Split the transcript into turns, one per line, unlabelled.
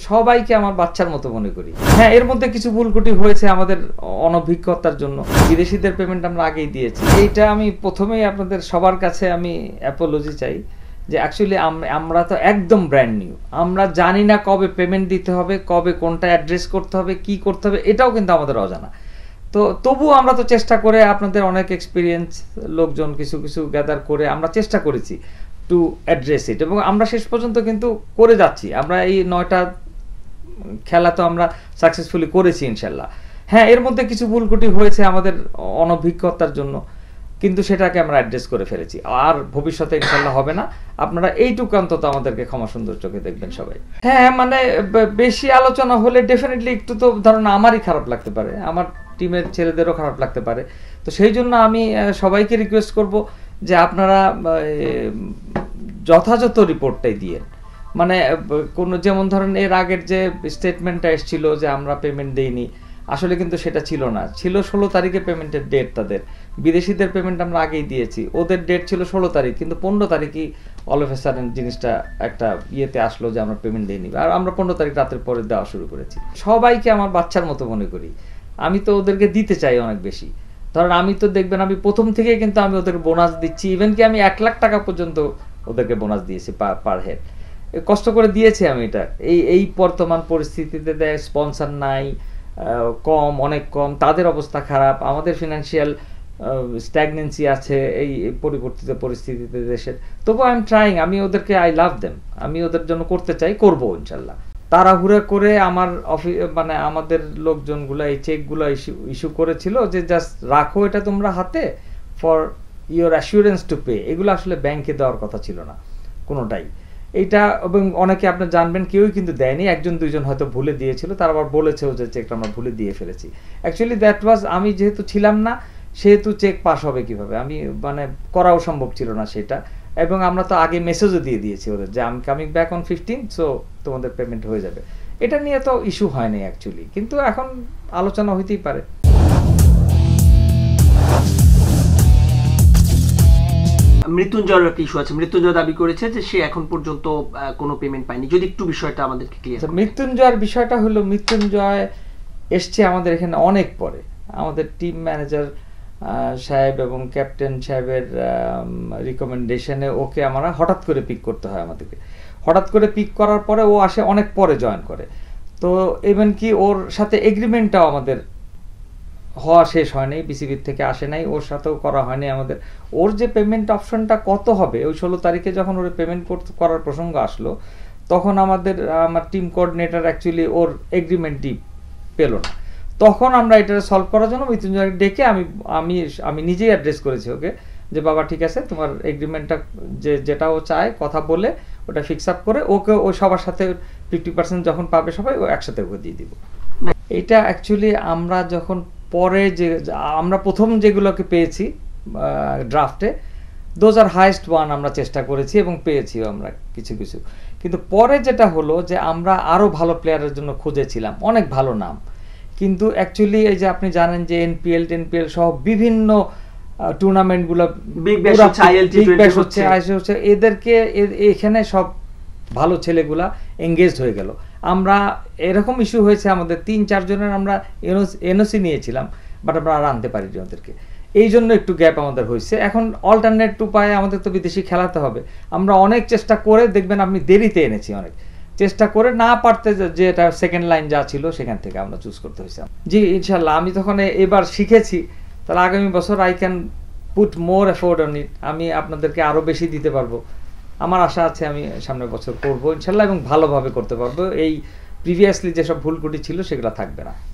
সবাইকে আমার বাচ্চার মতো মনে করি। হ্যাঁ, এর মধ্যে কিছু ভুলকুটি হয়েছে আমাদের অনভিজ্ঞতার জন্য। বিদেশিদের পেমেন্ট আমরা আগেই দিয়েছি। এইটা আমি প্রথমেই আপনাদের সবার কাছে আমি অ্যাপোলজি চাই যে অ্যাকচুয়ালি আমরা তো একদম ব্র্যান্ড নিউ। আমরা জানি না কবে পেমেন্ট দিতে হবে, কবে কোনটা অ্যাড্রেস করতে হবে, কি করতে হবে, এটাও কিন্তু আমাদের অজানা। তো তবুও আমরা তো চেষ্টা করে আপনাদের অনেক এক্সপিরিয়েন্স লোকজন কিছু কিছু গ্যাদার করে আমরা চেষ্টা করেছি টু অ্যাড্রেস ইট, এবং আমরা শেষ পর্যন্ত কিন্তু করে যাচ্ছি। আমরা এই 9টা খেলা তো আমরা সাকসেসফুলি করেছি ইনশাল্লাহ। হ্যাঁ, এর মধ্যে কিছু ভুলকুটি হয়েছে আমাদের অনভিজ্ঞতার জন্য, কিন্তু সেটাকে আমরা অ্যাড্রেস করে ফেলেছি। আর ভবিষ্যতে ইনশাল্লাহ হবে না। আপনারা এইটুকু অন্তত আমাদেরকে ক্ষমা সুন্দর চোখে দেখবেন সবাই। হ্যাঁ, মানে বেশি আলোচনা হলে ডেফিনেটলি একটু তো ধরুন আমারই খারাপ লাগতে পারে, আমার টিমের ছেলেদেরও খারাপ লাগতে পারে। তো সেই জন্য আমি সবাইকে রিকোয়েস্ট করব যে আপনারা যথাযথ রিপোর্টটাই দিয়ে, মানে কোনো যেমন ধরেন এর আগের যে স্টেটমেন্টটা এসেছিল যে আমরা পেমেন্ট দেইনি, আসলে কিন্তু সেটা ছিল না। ছিল 16 তারিখে পেমেন্টের ডেট তাদের। বিদেশিদের পেমেন্ট আমরা আগেই দিয়েছি, ওদের ডেট ছিল 16 তারিখ, কিন্তু 15 তারিখই অল অফ এ সাডেন জিনিসটা একটা ইয়েতে আসলো যে আমরা পেমেন্ট দিইনি, আর আমরা 15 তারিখ রাতের পরে দেওয়া শুরু করেছি। সবাইকে আমার বাচ্চার মতো মনে করি। আমি তো ওদেরকে দিতে চাই অনেক বেশি। ধরেন আমি তো দেখবেন আমি প্রথম থেকে কিন্তু আমি ওদের বোনাস দিচ্ছি, ইভেন কি আমি 1 লাখ টাকা পর্যন্ত ওদেরকে বোনাস দিয়েছি পার হেড। কষ্ট করে দিয়েছি আমি এটা। এই বর্তমান পরিস্থিতিতে দেয় স্পন্সর নাই, কম, অনেক কম, তাদের অবস্থা খারাপ, আমাদের ফিনান্সিয়াল স্ট্যাগনেন্সি আছে এই পরিবর্তিত পরিস্থিতিতে দেশের। তবু আই এম ট্রাইং, আমি ওদেরকে আই লাভ দেম, আমি ওদের জন্য করতে চাই, করবো ইনশাল্লাহ। তাড়াহুড়া করে আমার মানে আমাদের লোকজনগুলো এই চেকগুলো ইস্যু করেছিল যে জাস্ট রাখো এটা তোমরা হাতে for your assurance to pay. এগুলো আসলে ব্যাংকে দেওয়ার কথা ছিল না কোনোটাই। এইটা এবং অনেকে আপনি জানবেন কেউই কিন্তু দেয়নি, 1-2জন হয়তো ভুলে দিয়েছিল, তারা আবার বলেছেও যে চেকটা আমরা ভুলে দিয়ে ফেলেছি। অ্যাকচুয়ালি দ্যাট ওয়াজ, আমি যেহেতু ছিলাম না সেহেতু চেক পাস হবে কিভাবে, আমি মানে করাও সম্ভব ছিল না সেটা। এবং আমরা তো আগে মেসেজও দিয়ে দিয়েছি ওদের যে I am coming back on 15, so তোমাদের পেমেন্ট হয়ে যাবে। এটা নিয়ে তো ইস্যু হয়নি অ্যাকচুয়ালি, কিন্তু এখন আলোচনা হইতেই পারে।
মৃত্যুঞ্জয়ের একটা ইস্যু আছে। মৃত্যুঞ্জয় দাবি করেছে যে সে এখন পর্যন্ত কোনো পেমেন্ট পায়নি। যদি একটু বিষয়টা আমাদেরকে ক্লিয়ার করেন।
মৃত্যুঞ্জয়ের বিষয়টা হলো, মৃত্যুঞ্জয় এসছে আমাদের এখানে অনেক পরে। আমাদের টিম ম্যানেজার সাহেব এবং ক্যাপ্টেন সাহেবের রিকমেন্ডেশনে ওকে আমরা হঠাৎ করে পিক করতে হয় আমাদেরকে। হঠাৎ করে পিক করার পরে ও আসে অনেক পরে জয়েন করে। তো ইভেন কি ওর সাথে এগ্রিমেন্টটাও আমাদের হওয়া শেষ হয়নি, বিসিবির থেকে আসে নাই, ওর সাথেও করা হয়নি আমাদের। ওর যে পেমেন্ট অপশনটা কত হবে, ওই 16 তারিখে যখন ওর পেমেন্ট করার প্রসঙ্গ আসলো, তখন আমার টিম কোঅর্ডিনেটর অ্যাকচুয়ালি ওর এগ্রিমেন্টই পেল না। তখন আমরা এটা সলভ করার জন্য মৃত্যুঞ্জয় ডেকে আমি নিজেই অ্যাড্রেস করেছি ওকে যে বাবা ঠিক আছে, তোমার এগ্রিমেন্টটা যেটা ও চায় কথা বলে ওটা ফিক্স আপ করে ওকে ওই সবার সাথে 50% যখন পাবে সবাই ও একসাথে ওকে দিয়ে দিব। এটা অ্যাকচুয়ালি আমরা যখন পরে আমরা প্রথম যেগুলোকে পেয়েছি ড্রাফটে, দোজ আর হাইয়েস্ট ওয়ান আমরা চেষ্টা করেছি এবং পেয়েছিও আমরা কিছু কিছু। কিন্তু পরে যেটা হলো যে আমরা আরও ভালো প্লেয়ারের জন্য খুঁজেছিলাম, অনেক ভালো নাম, কিন্তু অ্যাকচুয়ালি এই যে আপনি জানেন যে এনপিএল সহ বিভিন্ন টুর্নামেন্টগুলো
বিগ ব্যাশ
হচ্ছে, এদেরকে এখানে সব ভালো ছেলেগুলা এঙ্গেজড হয়ে গেল। আমরা এরকম ইস্যু হয়েছে আমাদের 3-4 জনের আমরা এনওসি নিয়েছিলাম, বাট আমরা আর আনতে পারিনি ওদেরকে। এই জন্য একটু গ্যাপ আমাদের হয়েছে। এখন অল্টারনেট উপায়ে আমাদের তো বিদেশি খেলাতে হবে। আমরা অনেক চেষ্টা করে দেখবেন আপনি দেরিতে এনেছি, অনেক চেষ্টা করে না পারতে যে এটা সেকেন্ড লাইন যা ছিল সেখান থেকে আমরা চুজ করতে হয়েছে। জি ইনশাল্লাহ, আমি তখন এবার শিখেছি, তাহলে আগামী বছর I can put more effort on it. আমি আপনাদেরকে আরও বেশি দিতে পারবো। আমার আশা আছে আমি সামনের বছর করবো ইনশাল্লাহ, এবং ভালোভাবে করতে পারবো। এই প্রিভিয়াসলি যেসব ভুলকুটি ছিল সেগুলো থাকবে না।